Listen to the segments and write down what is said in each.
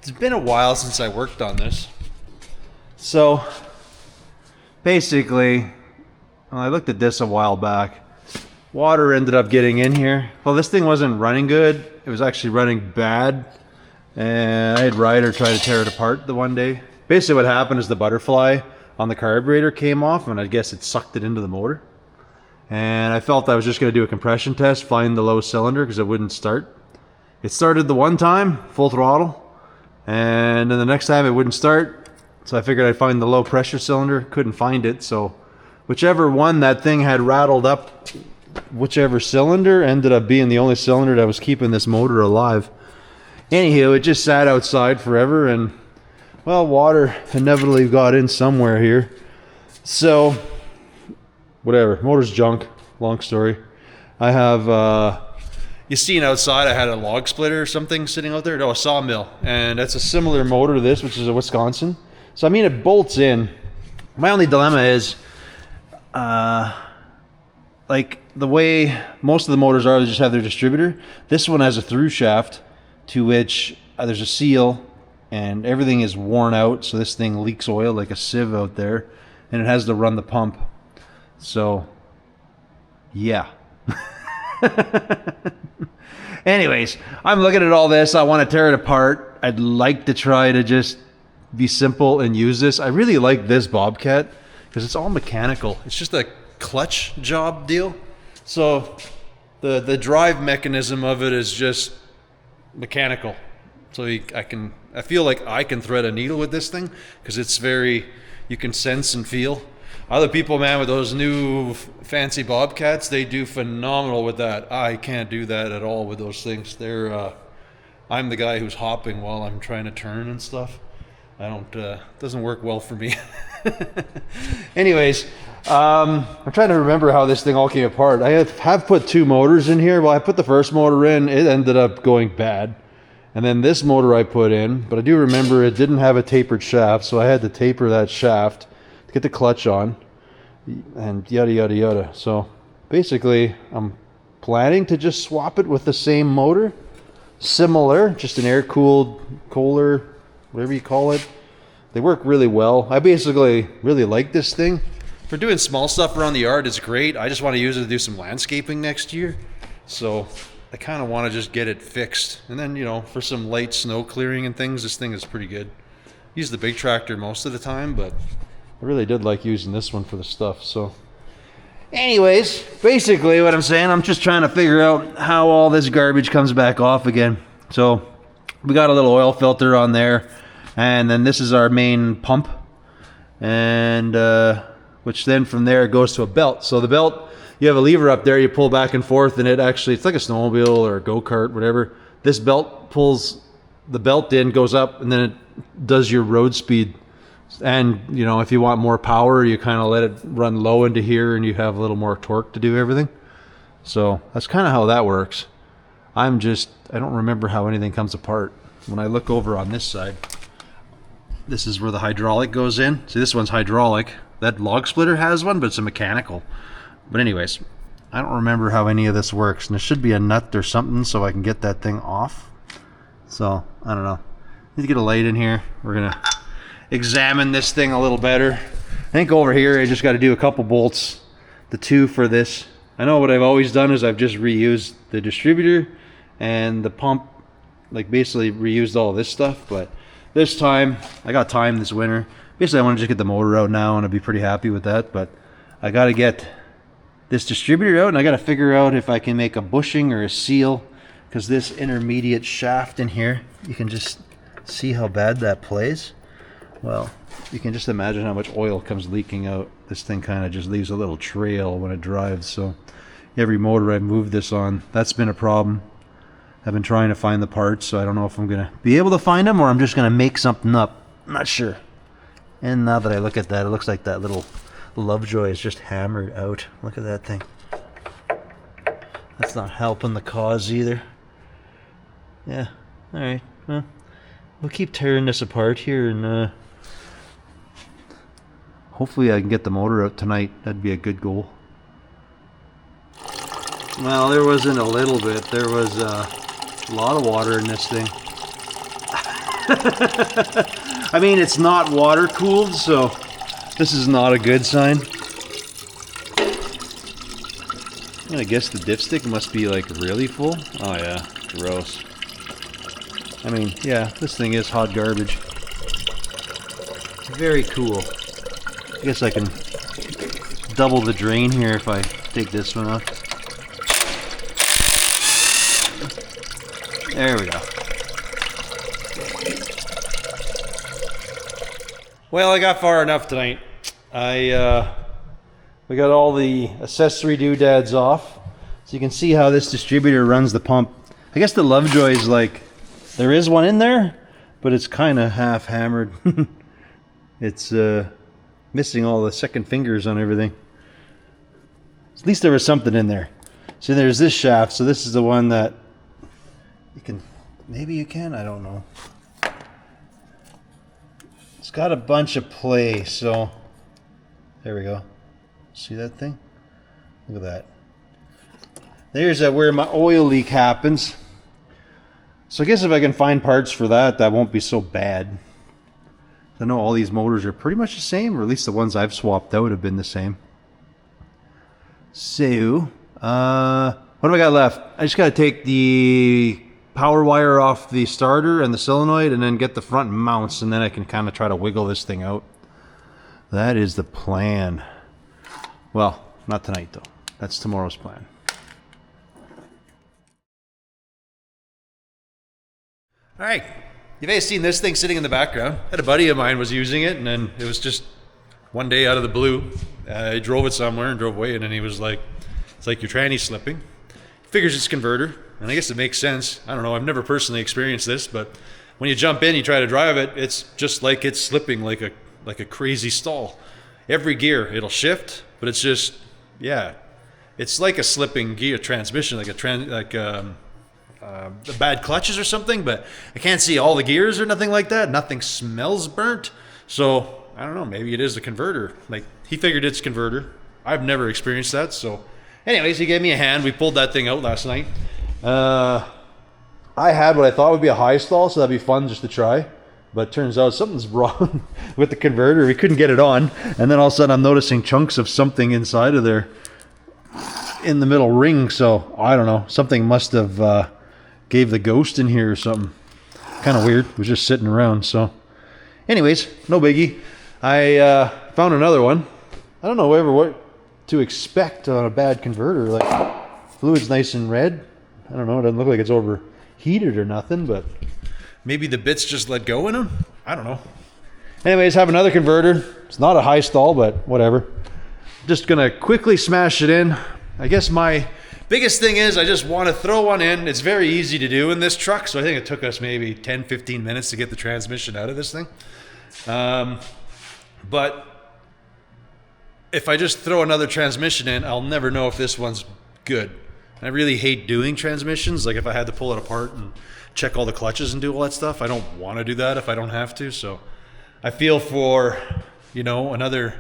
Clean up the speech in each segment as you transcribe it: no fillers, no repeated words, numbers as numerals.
It's been a while since I worked on this. So basically, I looked at this a while back. Water ended up getting in here. Well, this thing wasn't running good. It was actually running bad. And I had Ryder try to tear it apart the one day. Basically what happened is the butterfly on the carburetor came off, and I guess it sucked it into the motor. And I felt I was just going to do a compression test, find the low cylinder because it wouldn't start. It started the one time, full throttle, and then the next time it wouldn't start. So I figured I'd find the low pressure cylinder, couldn't find it. So whichever one that thing had rattled up, whichever cylinder ended up being the only cylinder that was keeping this motor alive. Anywho, it just sat outside forever, and well, water inevitably got in somewhere here. So whatever, motor's junk, long story. I have you seen outside I had a log splitter or something sitting out there. No, a sawmill, and that's a similar motor to this, which is a Wisconsin. So I mean, it bolts in. My only dilemma is like the way most of the motors are, they just have their distributor. This one has a through shaft to which there's a seal, and everything is worn out, so this thing leaks oil like a sieve out there, and it has to run the pump. So yeah. Anyways, I'm looking at all this. I want to tear it apart. I'd like to try to just be simple and use this. I really like this Bobcat because it's all mechanical. It's just a clutch job deal. So the drive mechanism of it is just mechanical. So I feel like I can thread a needle with this thing because it's very, you can sense and feel. Other people, man, with those new fancy Bobcats, they do phenomenal with that. I can't do that at all with those things. I'm the guy who's hopping while I'm trying to turn and stuff. Doesn't work well for me. Anyways, I'm trying to remember how this thing all came apart. I have put two motors in here. Well, I put the first motor in, it ended up going bad. And then this motor I put in, but I do remember it didn't have a tapered shaft, so I had to taper that shaft to get the clutch on, and yada yada yada. So basically I'm planning to just swap it with the same motor, similar, just an air-cooled Kohler, whatever you call it. They work really well. I basically really like this thing. For doing small stuff around the yard, it's great. I just want to use it to do some landscaping next year. So I kind of want to just get it fixed. And then, you know, for some light snow clearing and things, this thing is pretty good. Use the big tractor most of the time, but I really did like using this one for the stuff. So anyways, basically what I'm saying, I'm just trying to figure out how all this garbage comes back off again. So we got a little oil filter on there, and then this is our main pump, and which then from there goes to a belt. So the belt, you have a lever up there, you pull back and forth, and it's like a snowmobile or a go-kart, whatever. This belt pulls the belt in, goes up, and then it does your road speed. And, you know, if you want more power, you kind of let it run low into here, and you have a little more torque to do everything. So that's kind of how that works. I don't remember how anything comes apart. When I look over on this side, this is where the hydraulic goes in. See, this one's hydraulic. That log splitter has one, but it's a mechanical. But anyways, I don't remember how any of this works, and there should be a nut or something so I can get that thing off. So I don't know. Need to get a light in here. We're gonna examine this thing a little better. I think over here I just got to do a couple bolts, the two for this. I know what I've always done is I've just reused the distributor and the pump, like basically reused all this stuff, but this time I got time this winter. Basically I want to just get the motor out now, and I'll be pretty happy with that, but I got to get this distributor out, and I got to figure out if I can make a bushing or a seal, because this intermediate shaft in here, you can just see how bad that plays. Well, you can just imagine how much oil comes leaking out. This thing kind of just leaves a little trail when it drives. So every motor I've moved this on, that's been a problem. I've been trying to find the parts, so I don't know if I'm going to be able to find them or I'm just going to make something up. I'm not sure. And now that I look at that, it looks like that little Lovejoy is just hammered out. Look at that thing. That's not helping the cause either. Yeah, alright. Well, we'll keep tearing this apart here, and hopefully I can get the motor out tonight. That'd be a good goal. Well, there wasn't a little bit. There was a lot of water in this thing. I mean, it's not water cooled, so this is not a good sign. And I guess the dipstick must be like really full. Oh yeah, gross. I mean, yeah, this thing is hot garbage. Very cool. I guess I can double the drain here if I take this one off. There we go. Well, I got far enough tonight. We got all the accessory doodads off. So you can see how this distributor runs the pump. I guess the Lovejoy is like, there is one in there, but it's kind of half hammered. It's missing all the second fingers on everything. At least there was something in there. So there's this shaft. So this is the one that you can, maybe you can, I don't know. It's got a bunch of play, so there we go. See that thing? Look at that. There's where my oil leak happens. So I guess if I can find parts for that, that won't be so bad. I know all these motors are pretty much the same, or at least the ones I've swapped out have been the same. So, what do I got left? I just got to take the power wire off the starter and the solenoid and then get the front mounts, and then I can kind of try to wiggle this thing out. That is the plan. Well, not tonight though. That's tomorrow's plan. All right. You guys seen this thing sitting in the background? I had a buddy of mine was using it, and then it was just one day out of the blue. I drove it somewhere and drove away, and then he was like, it's like your tranny's slipping. Figures it's converter, and I guess it makes sense. I don't know, I've never personally experienced this, but when you jump in, you try to drive it, it's just like it's slipping like a crazy stall. Every gear, it'll shift, but it's just, yeah, it's like a slipping gear transmission, like the bad clutches or something, but I can't see all the gears or nothing like that. Nothing smells burnt. So I don't know, maybe it is the converter. Like, he figured it's converter. I've never experienced that. So anyways, he gave me a hand. We pulled that thing out last night. I had what I thought would be a high stall, so that'd be fun just to try. But it turns out something's wrong with the converter. We couldn't get it on. And then all of a sudden I'm noticing chunks of something inside of there in the middle ring. So I don't know. Something must have gave the ghost in here or something. Kind of weird. It was just sitting around. So anyways, no biggie. I found another one. I don't know ever what to expect on a bad converter. Like, fluid's nice and red. I don't know. It doesn't look like it's overheated or nothing, but maybe the bits just let go in them? I don't know. Anyways, have another converter. It's not a high stall, but whatever. Just gonna quickly smash it in. I guess my biggest thing is I just want to throw one in. It's very easy to do in this truck, so I think it took us maybe 10-15 minutes to get the transmission out of this thing. But if I just throw another transmission in, I'll never know if this one's good. And I really hate doing transmissions. Like, if I had to pull it apart and check all the clutches and do all that stuff, I don't want to do that if I don't have to. So I feel for, you know, another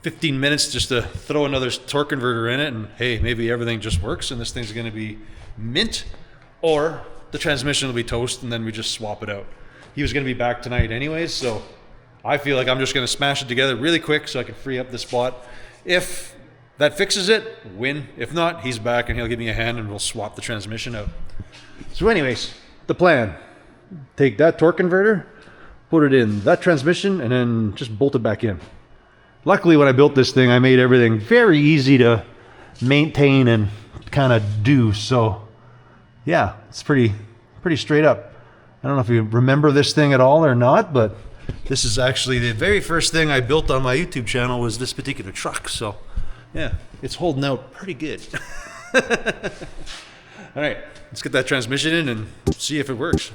15 minutes just to throw another torque converter in it, and hey, maybe everything just works and this thing's going to be mint, or the transmission will be toast and then we just swap it out. He was going to be back tonight anyways, so I feel like I'm just going to smash it together really quick so I can free up the spot. If that fixes it, win. If not, he's back and he'll give me a hand and we'll swap the transmission out. So anyways, the plan: take that torque converter, put it in that transmission, and then just bolt it back in. Luckily, when I built this thing, I made everything very easy to maintain and kind of do. So yeah, it's pretty straight up. I don't know if you remember this thing at all or not, but this is actually the very first thing I built on my YouTube channel was this particular truck. So yeah, it's holding out pretty good. All right, let's get that transmission in and see if it works.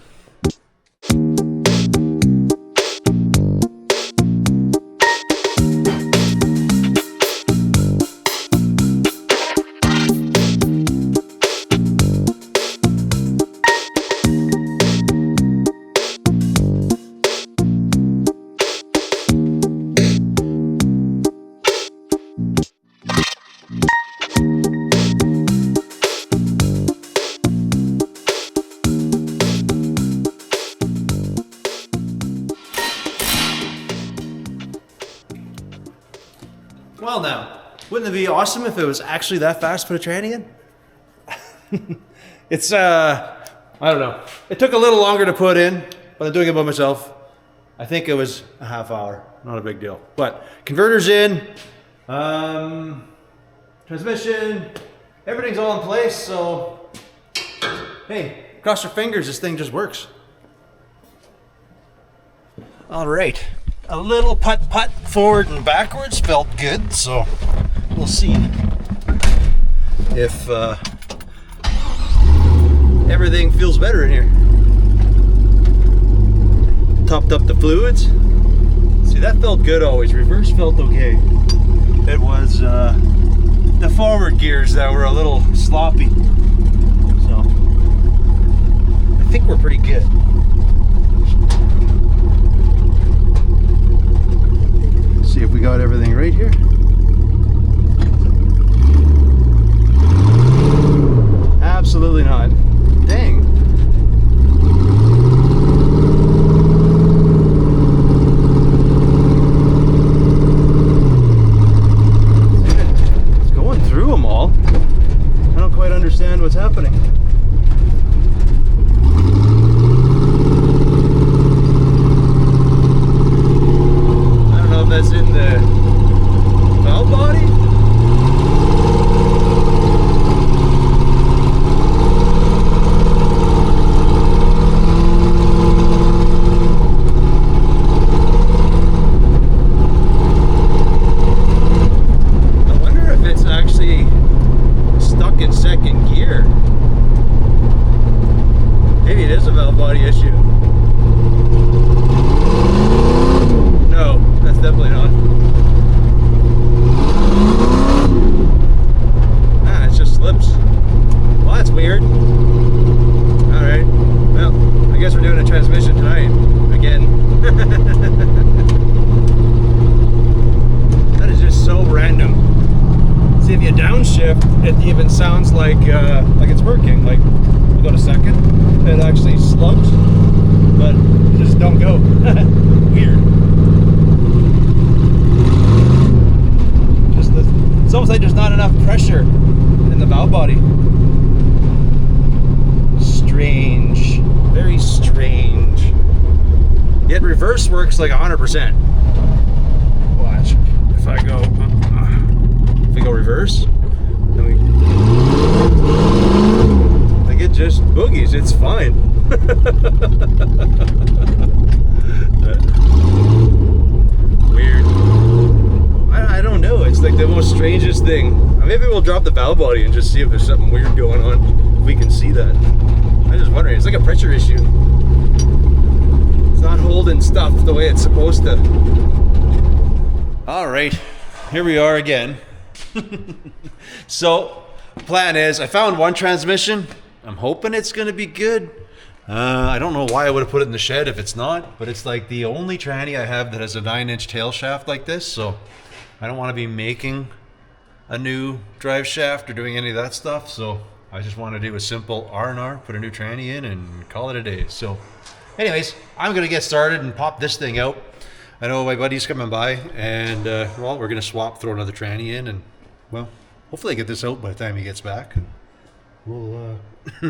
Well now, wouldn't it be awesome if it was actually that fast to put a tranny in? It's, I don't know. It took a little longer to put in, but I'm doing it by myself. I think it was a half hour, not a big deal. But converter's in, transmission, everything's all in place, so hey, cross your fingers, this thing just works. All right, a little putt-putt forward and backwards felt good, so we'll see if everything feels better in here. Topped up the fluids. See, that felt good always. Reverse felt okay. It was the forward gears that were a little sloppy. So I think we're pretty good. See if we got everything right here. Absolutely not. Dang. It's going through them all. I don't quite understand what's happening. I don't know if that's in the valve body. It even sounds like it's working. Like we go to second, it actually slugs, but it just don't go. Weird. It's almost like there's not enough pressure in the valve body. Strange, very strange. Yet reverse works like 100%. Watch if I go reverse. Like it just boogies, it's fine. Weird. I don't know, it's like the most strangest thing. Maybe we'll drop the valve body and just see if there's something weird going on. If we can see that. I'm just wondering, it's like a pressure issue. It's not holding stuff the way it's supposed to. All right, here we are again. So, plan is, I found one transmission. I'm hoping it's going to be good. I don't know why I would have put it in the shed if it's not, but it's like the only tranny I have that has a 9-inch tail shaft like this, so I don't want to be making a new drive shaft or doing any of that stuff, so I just want to do a simple R&R, put a new tranny in and call it a day. So anyways, I'm going to get started and pop this thing out. I know my buddy's coming by and well, we're going to swap, throw another tranny in, and well, hopefully I get this out by the time he gets back, and we'll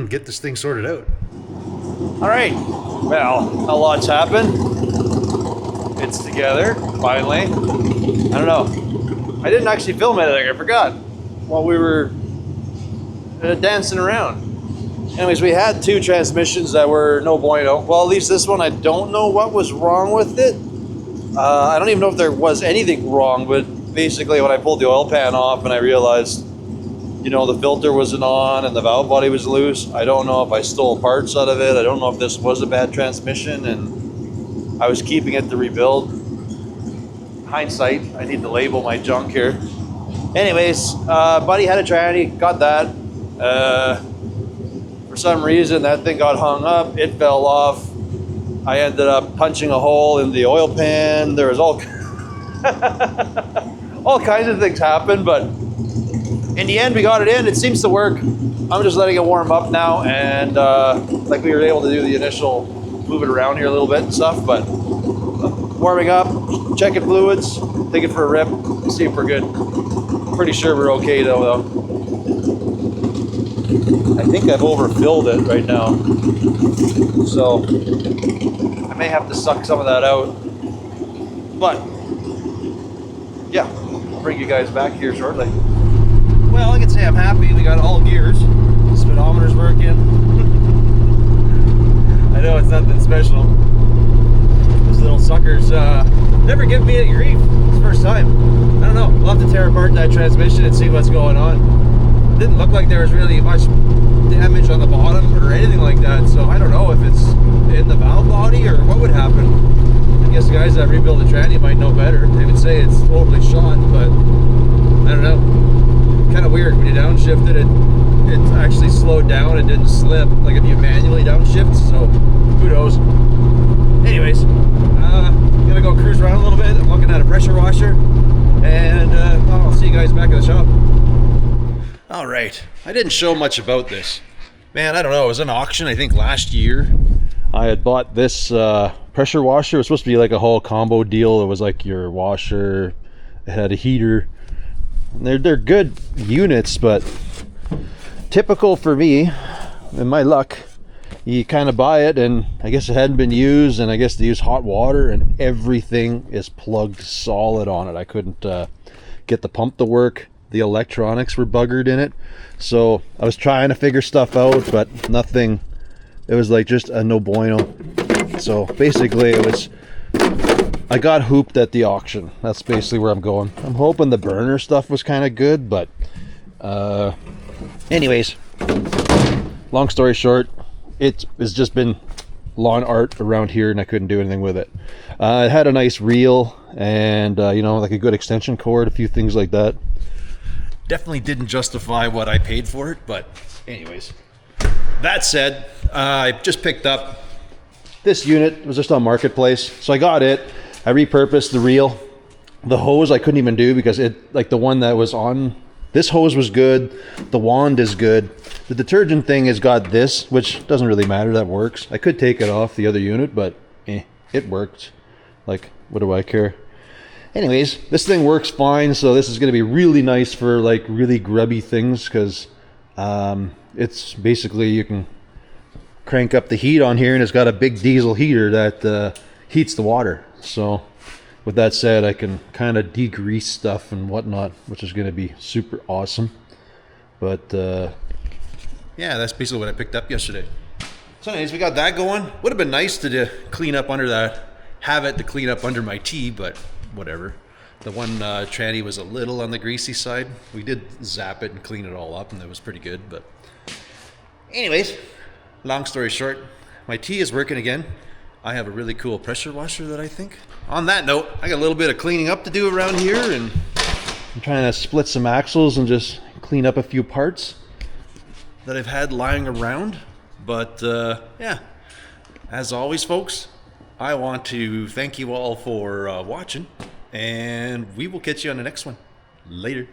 get this thing sorted out. All right, well, a lot's happened. It's together, finally. I don't know. I didn't actually film anything, I forgot, while we were dancing around. Anyways, we had two transmissions that were no bueno. Well, at least this one, I don't know what was wrong with it. I don't even know if there was anything wrong, but basically when I pulled the oil pan off and I realized, you know, the filter wasn't on and the valve body was loose. I don't know if I stole parts out of it. I don't know if this was a bad transmission and I was keeping it to rebuild. Hindsight, I need to label my junk here. Anyways, buddy had a tranny, got that. For some reason that thing got hung up, it fell off. I ended up punching a hole in the oil pan. There was all kinds of things happen, but in the end we got it in. It seems to work. I'm just letting it warm up now, and like we were able to do the initial move it around here a little bit and stuff, but warming up, checking fluids, take it for a rip, see if we're good. Pretty sure we're okay though. I think I've overfilled it right now, so I may have to suck some of that out. But yeah, I'll bring you guys back here shortly. Well, I can say I'm happy. We got all gears. Speedometer's working. I know it's nothing special. These little suckers never give me any grief. It's the first time. I don't know. We'll have to tear apart that transmission and see what's going on. It didn't look like there was really much damage on the bottom or anything like that, so I don't know if it's in the valve body or what would happen. I guess the guys that rebuild the tranny might know better. They would say it's totally shot, but I don't know. Kind of weird when you downshifted it. It actually slowed down and didn't slip like if you manually downshift, so who knows. Anyways, gonna go cruise around a little bit. I'm looking at a pressure washer, and I'll see you guys back at the shop. All right, I didn't show much about this. Man, I don't know, it was an auction I think last year. I had bought this pressure washer. It was supposed to be like a whole combo deal. It was like your washer, it had a heater. They're good units, but typical for me, in my luck, you kind of buy it and I guess it hadn't been used, and I guess they use hot water and everything is plugged solid on it. I couldn't get the pump to work. The electronics were buggered in it, so I was trying to figure stuff out, but nothing. It was like just a no bueno. So basically it was, I got hooped at the auction. That's basically where I'm going. I'm hoping the burner stuff was kind of good, but anyways, long story short, it has just been lawn art around here and I couldn't do anything with it. It had a nice reel and you know, like a good extension cord, a few things like that. Definitely didn't justify what I paid for it, but anyways, that said, I just picked up this unit. It was just on Marketplace, so I got it. I repurposed the reel. The hose I couldn't even do because it, like the one that was on, this hose was good, the wand is good. The detergent thing has got this, which doesn't really matter, that works. I could take it off the other unit, but it worked. Like, what do I care? Anyways, this thing works fine, so this is going to be really nice for like really grubby things, because it's basically, you can crank up the heat on here and it's got a big diesel heater that heats the water. So with that said, I can kind of degrease stuff and whatnot, which is going to be super awesome. But yeah, that's basically what I picked up yesterday. So anyways, we got that going. Would have been nice to clean up under that, have it to clean up under my T, but whatever. The one tranny was a little on the greasy side. We did zap it and clean it all up and it was pretty good. But anyways, long story short, my T is working again. I have a really cool pressure washer that I think. On that note, I got a little bit of cleaning up to do around here, and I'm trying to split some axles and just clean up a few parts that I've had lying around. But yeah, as always folks, I want to thank you all for watching, and we will catch you on the next one. Later.